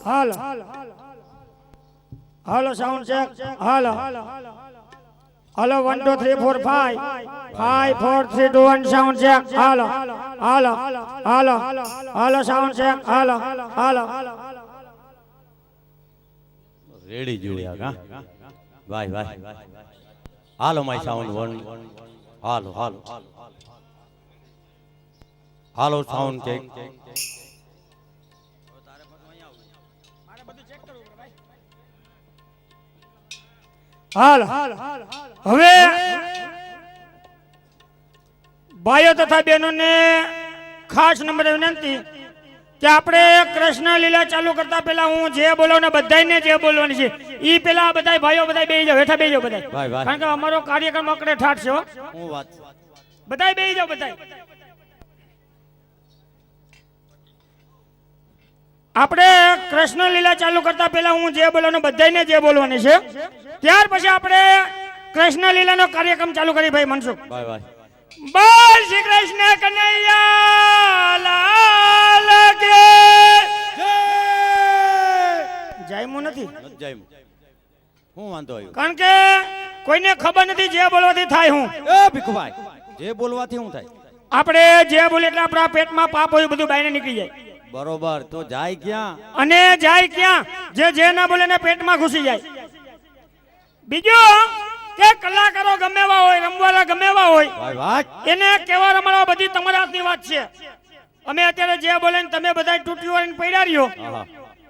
હાલો hello sound check hello હાલો 1 2 3 4 5 5 4 3 2 1 sound check hello hello hello hello sound check hello hello ready જોયા કા ભાઈ ભાઈ hello my sound 1 hello hello hello sound check હાલ હવે ભાઈઓ તથા બહેનોને ખાસ નંબર વિનંતી કે આપણે કૃષ્ણ લીલા ચાલુ કરતા પહેલા હું જે બોલાવું ને બધાને જે બોલવાની છે ઈ પેલા બધાય ભાઈઓ બધાય બેહી જાવ હેઠા બેહી જાવ બધાય કારણ કે અમારો કાર્યક્રમ અકડે ઠાઠ છે હું વાત બધાય બેહી જાવ બધાય આપણે કૃષ્ણ લીલા ચાલુ કરતા પહેલા હું જે બોલવાનું બધાને જે બોલવાની છે ત્યાર પછી આપણે કૃષ્ણ લીલાનો કાર્યક્રમ ચાલુ કરી ભાઈ મનસુખ બાય બાય બોલ શ્રી કૃષ્ણ કનૈયા લાલ કે જયમુ નથી જયમુ હું વાંધો આવ્યો કારણ કે કોઈને ખબર નથી જે બોલવાથી થાય હું એ ભીખુભાઈ જે બોલવાથી હું થાય આપણે જે બોલે એટલે આપણા પેટમાં પાપ હોય બધું બહાર નીકળી જાય બરોબર તો જાય ક્યાં અને જાય ક્યાં જે ના બોલે ને પેટમાં ઘૂસી જાય બીજું કે કલાકારો ગમે એવા હોય રમવાલા ગમે એવા હોય એને કેવા રમાડવા બધી તમારા હાથની વાત છે અમે અત્યારે જે બોલે ને તમે બધા તૂટી વાળીને પડ્યા રહ્યો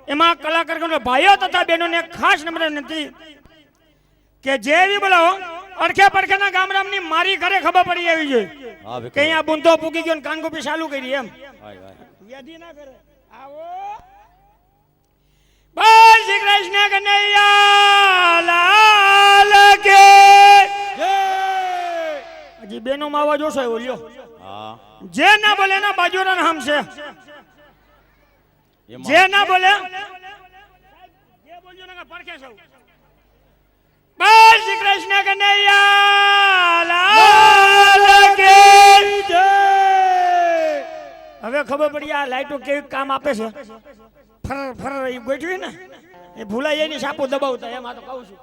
એમાં કલાકાર ભાઈઓ તથા બહેનોને ખાસ નંબર નથી કે જે બી બોલાવો અડખે પડખેના ગામડામની મારી ઘરે ખબર પડી આવી જોઈએ કે અહીંયા બુંદો પૂકી ગયો ને કાનગોપી ચાલુ કરી એમ વ્યાધિ ના કરે આવો બોલ શ્રી કૃષ્ણ કનૈયા લાલ કે હજી બેનો માં અવાજ ઓછો આવ્યો લ્યો જે ના બોલે એના બાજુના નામ છે જે ના બોલે જે બોલજો ને પરખે સૌ બોલ શ્રી કૃષ્ણ કનૈયા લાલ કે હવે ખબર પડી આ લાઈટો કેવી કામ આપે છે ફર ફર એ ગોઠવી ને એ ભૂલાઈ જાય ને સાપો દબાવતા એમ આ તો કહું છું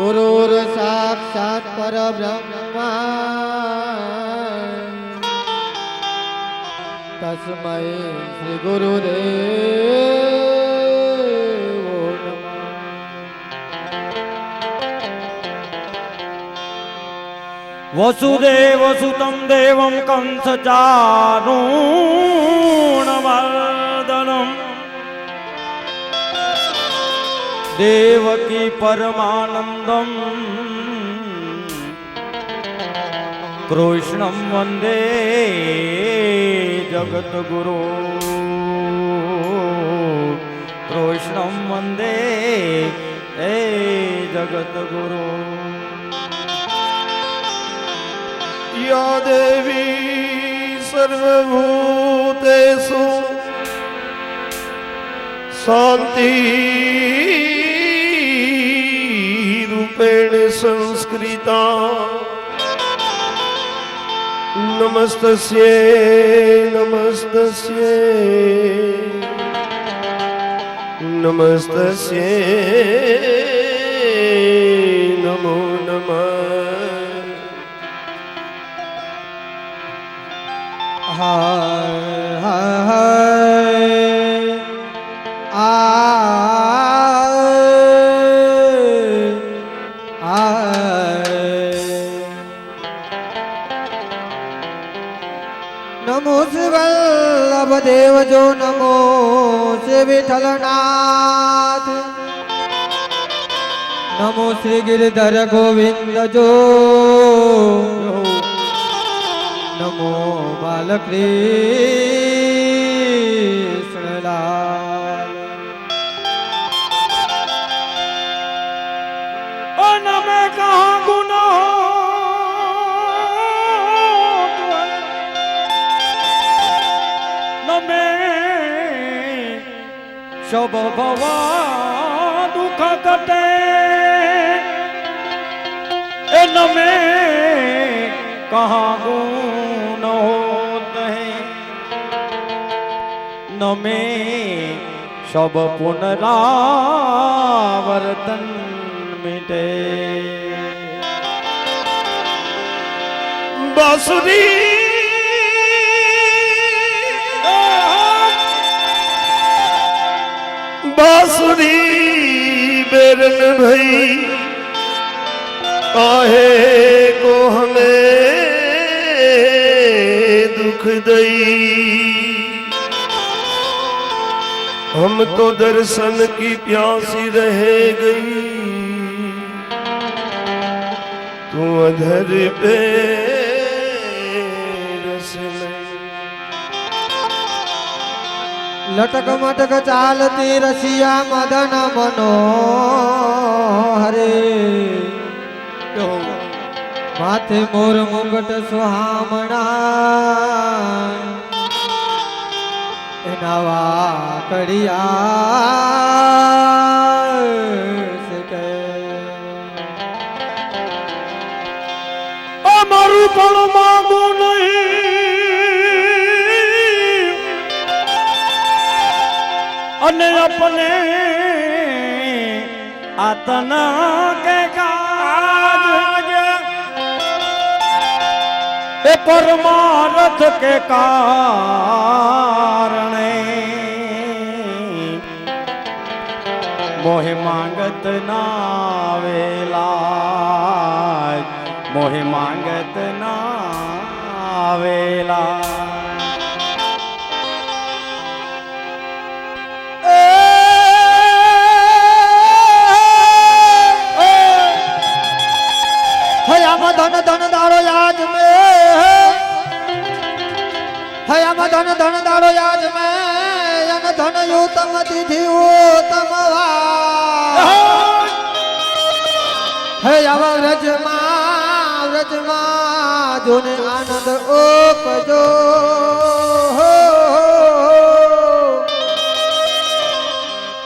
गुरुर साक्षात् परब्रह्मा तस्मै श्री गुरुदेवो नमः। वसुदेव सुतं देवं कंसचाणूरमर्दनम् देवकी परमानंदम कृष्णं वंदे जगद्गुरु कृष्णं वंदे जगद्गुरु। या देवी सर्वभूतेषु शांति रूपेण संस्कृता नमस्तस्यै नमस्तस्यै नमस्तस्यै नमो नमः। हाय हाय हाय आ સર્વદેવ જો નમો શ્રી વિઠ્ઠલનાથ નમો શ્રી ગિરધર ગોવિંદ જો નમો બાલકૃષ્ણલાલ और न मैं कहाँ गुनाह न मैं सब भवा दुख कटे न मैं कहाँ गुण होते हैं न मैं सब पुनरावर्तन मिटे बांसुरी बांसुरी बेरन भई काहे को हमें दुख दई हम तो दर्शन की प्यासी रह गई तू अधर पे रस नहीं। લટક મટક ચાલતી રસિયા મદન મનોહરે માથે મોર મુગટ સુહામણા એના વાકડિયા કે અમારું પણ માગું નહીં અને अपने આતના કે કાજ એ પરમાર્થ કે કારણે મોહે માંગત ના વેલા મોહે માંગત ના વેલા હયામાં ધન ધન દાડો યાદ મે હયામાં ધન ધન દાડો યાદ મે અન ધન યુતમ તિથિ ઉતમ વા હયાવા વ્રજમાં જોને આનંદ ઉપજો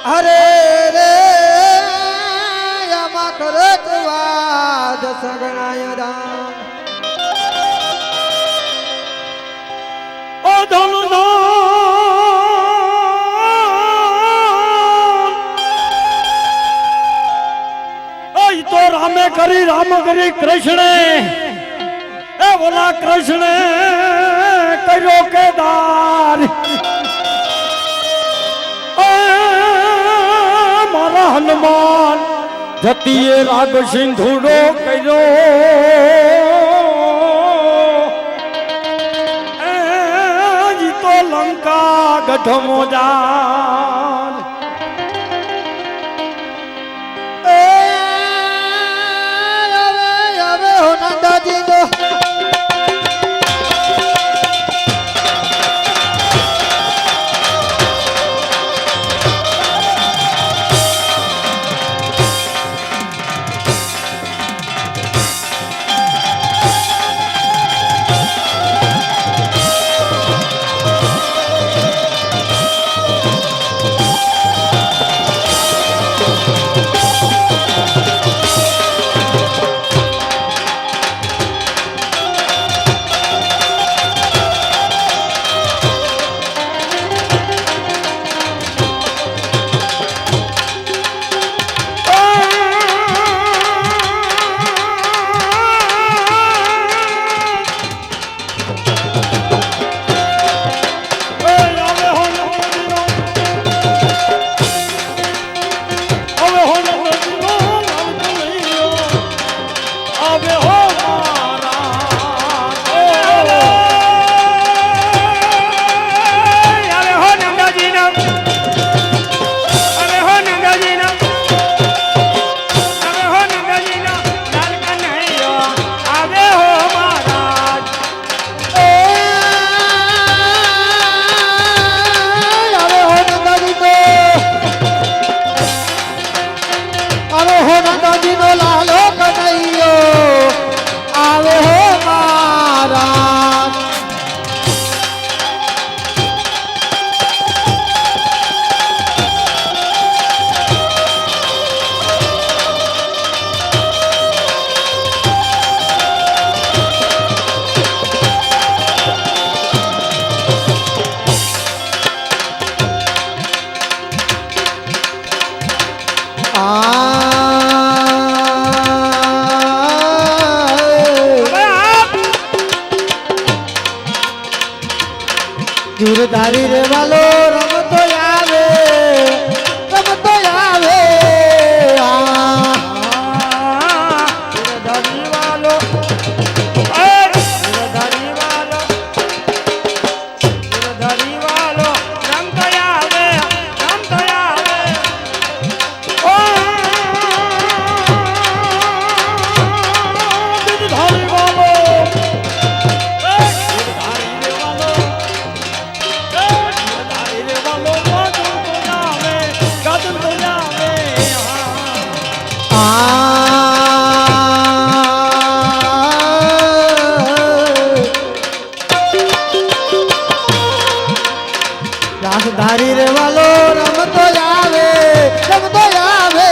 અરે રે યામા કરતવા સગણાય દાન ઓ ધન તો રામે કરી રામ કરી કૃષ્ણે એ બોલા કૃષ્ણે કર્યો કેદાર મારા હનુમાન જતીએ રાગ સિંધુડો કર્યો તો લંકા ગઢમો જાન નંદાજી તો વાલો રમતો આવે રમતો આવે ગિરધારી વાલો એ ગિરધારી વાલો ગિરધારી વાલો રમતો આવે રમતો આવે ઓ ગિરધારી વાલો ધારી રે વાલો રમતો આવે રમતો આવે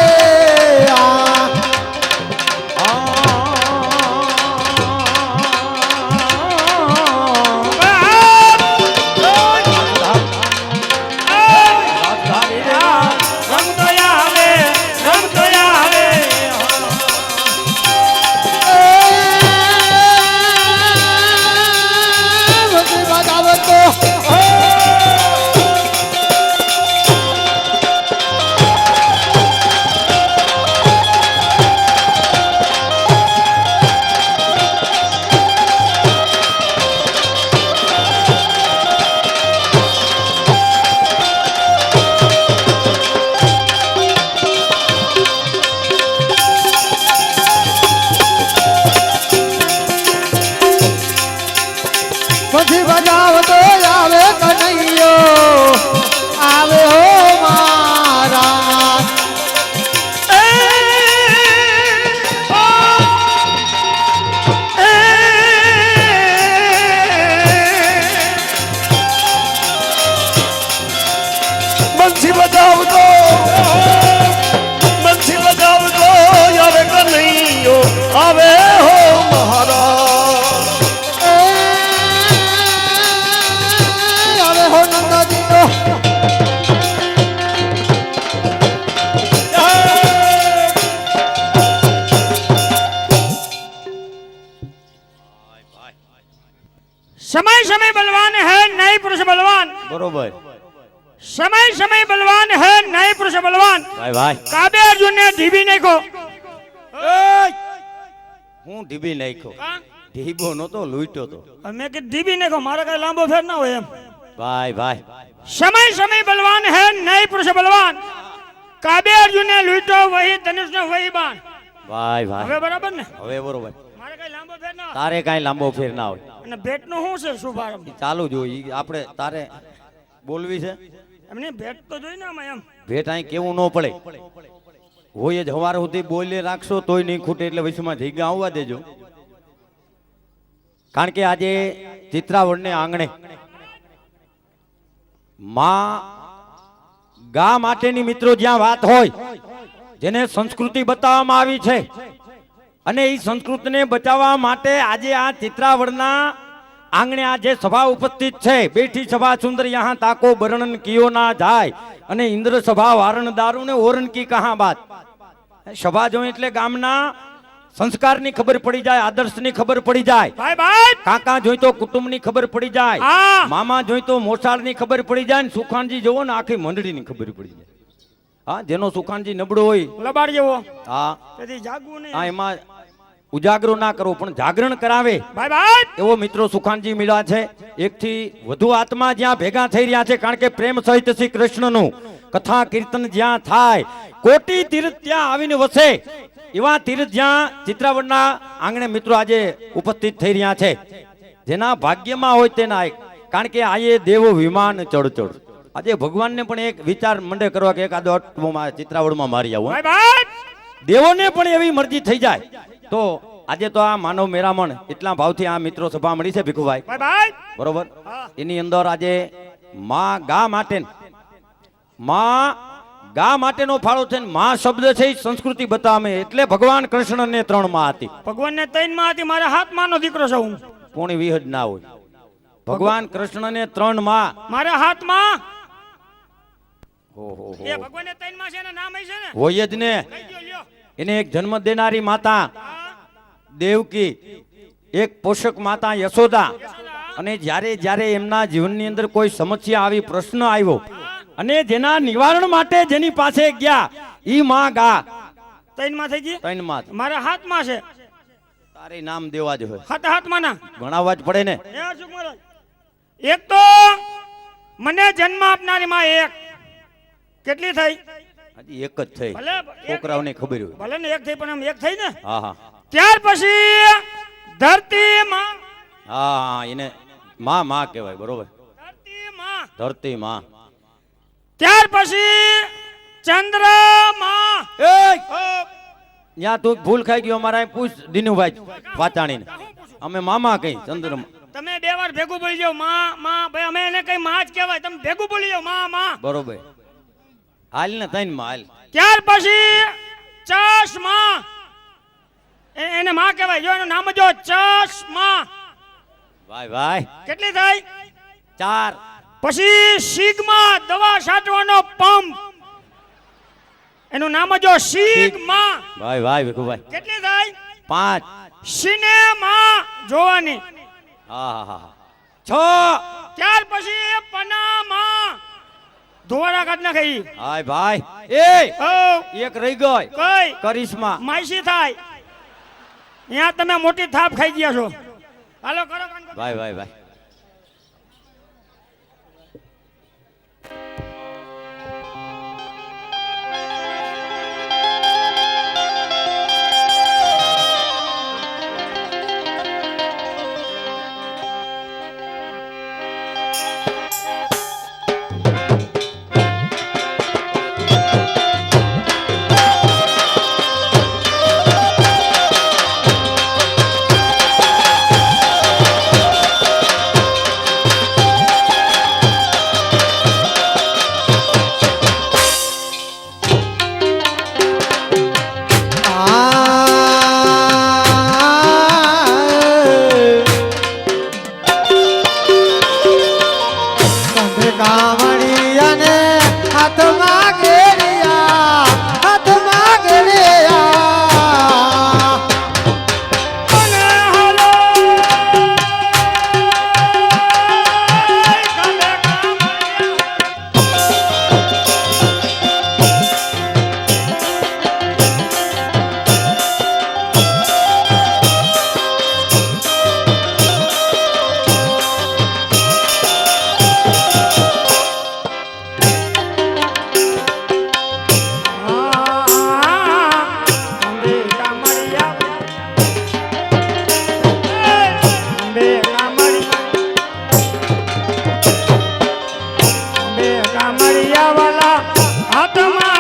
પછી બજાવતો આવે કનૈયો આવે હો મારા બંસી બજાવતો આવે કનૈયો આવે હો મહારાજ આવે હો નંદાજી તો समय समय बलवान है नए पुरुष बलवान બરોબર समय समय बलवान है नए पुरुष बलवान ભાઈ ભાઈ काबे अर्जुन ने ढीबी ने को હું ઢીબી નાખ્યો ઢીબો નતો લૂંટ્યો તો मैं कि ढीबी ने को मारा का लांबो फेर ना होय एम ભાઈ ભાઈ समय समय बलवान है नए पुरुष बलवान काबे अर्जुन ने लूटो वही धनुष ने वही बाण ભાઈ ભાઈ હવે બરાબર ને હવે બરોબર મારે કઈ લાંબો ફેર ના તારે કાંઈ લાંબો ફેર ના હોય અને ભેટ નું શું છે શુભારંભ ઈ ચાલુ જો ઈ આપણે તારે બોલવી છે એમને ભેટ તો જોઈ ને આમાં એમ ભેટ અહીં કેવું ન પડે હોય જ હવાર સુધી બોલે રાખશો તોય નહીં ખૂટે એટલે વચમાં જગ્યા આવવા દેજો કારણ કે આજે ચિત્રાવળને આંગણે માં ગા માટેની મિત્રો જ્યાં વાત હોય જેને સંસ્કૃતિ બતાવવામાં આવી છે અને એ સંસ્કૃતિને બચાવવા માટે આજે આ ચિત્રાવળના આંગણે આ જે સભા ઉપસ્થિત છે બેઠી સભા સુંદર યહાં તાકો બરણન કિયો ના જાય અને ઇન્દ્ર સભા વારણ દારૂ ને ઓરણ કી કહા બાત સભા જો એટલે ગામના સંસ્કારની ખબર પડી જાય આદર્શની ખબર પડી જાય ભાઈ ભાઈ કાકા જોઈ તો કુટુંબની ખબર પડી જાય હા. મામા જોઈ તો મોસાળની ખબર પડી જાય ને સુખાનજી જોવો ને આખી મંડળીની ખબર પડી જાય હા જેનો સુખાનજી નબળો હોય લબાડ જેવો હા તેથી જાગવું નહીં હા એમાં ઉજાગરો ના કરવો પણ જાગરણ કરાવે ભાઈ ભાઈ એવો મિત્રો સુખાનજી મળ્યા છે એકથી વધુ આત્મા જ્યાં ભેગા થઈ રહ્યા છે કારણ કે પ્રેમ સહિત શ્રી કૃષ્ણનું કથા કીર્તન જ્યાં થાય કોટી તીર્થ ત્યાં આવીને વસે એવા તીર્થ જ્યાં ચિત્રાવળના આંગણે મિત્રો આજે ઉપસ્થિત થઈ રહ્યા છે જેના ભાગ્યમાં હોય તેના એક કારણ કે આયે દેવો વિમાન ચડચડ આજે ભગવાનને પણ એક વિચાર મંડે કરવા કે એકાદો અટમાં ચિત્રાવળમાં મારી આવું ભાઈ ભાઈ દેવોને પણ એવી મરજી થઈ જાય તો આજે તો આ માનવ મેરામણ એટલા ભાવથી આ મિત્રો સભા મળી છે ભીખુભાઈ ભાઈ ભાઈ બરોબર હા. એની અંદર આજે માં ગા માટેનો ફાળો છે ને માં શબ્દ છે એ સંસ્કૃતિ બતાવે એટલે ભગવાન કૃષ્ણને 3 માં હતી ભગવાન ને 3 માં હતી મારા હાથમાં નો દીકરો છું હું કોણી વિહજ ના હોય ભગવાન કૃષ્ણને 3 માં મારા હાથમાં હો હો એ ભગવાન ને 3 માં છે ને નામ છે ને હોય જ ને કઈ ગયો લ્યો એને એક જન્મ દેનારી માતા હા દેવકી એક પોષક માતા યશોદા યશોદા અને જ્યારે જ્યારે એમના જીવનની અંદર કોઈ સમસ્યા આવી, પ્રશ્ન આવ્યો અને જેના નિવારણ માટે જેની પાસે ગયા ઈ માં ગા ત્રણમાં થઈ ગઈ, ત્રણમાં મારા હાથમાં છે. તારે નામ દેવા જ હોય, હાથમાં ના ગણાવવા જ પડે ને. હે અશોક મહારાજ, એક તો મને જન્મ આપનારી માં એક, કેટલી થઈ? હજી એક જ થઈ, ભલે છોકરાઓને ખબર હોય. ભલે ને એક થઈ, પણ આમ એક થઈ ને. હા હા ત્યાર પછી ધરતી માં, હા, એને માં માં કહેવાય, બરોબર, ધરતી માં. ધરતી માં. ત્યાર પછી ચંદ્રમાં. ત્યાં તું ભૂલ ખાઈ ગયો, અમારા અહીં પૂછ દિનુભાઈ વાચાણીને, અમે મામા કઈ ચંદ્રમાં. તમે બે વાર ભેગું બોલી જાવ માં માં, ભાઈ અમે એને કઈ માં જ કહેવાય, તમે ભેગું બોલી જાવ માં માં. બરોબર, હાલ ને તૈન માં હાલ. ત્યાર પછી ચશ્મા, એને માં કહેવાય, જો એનું નામ જો ચશ્મા. ભાઈ ભાઈ કેટલી થઈ? 4. પછી સિગ્મા, દવા છાંટવાનો પંપ, એનું નામ જો સિગ્મા. ભાઈ ભાઈ વિકુભાઈ કેટલી થઈ? 5. સિનેમા જોવાની. હા હા હા 6. ત્યાર પછી પનામા, ધોવાડા કાઢ નાખે ઈ. હાય ભાઈ એ ઓ એક રહી ગઈ, કઈ કરિશ્મા. માઈસી થાય, ત્યાં તમે મોટી થાપ ખાઈ ગયા છો. હાલો કરો કાન કરો. ભાઈ ભાઈ ભાઈ વાલા હાથમાં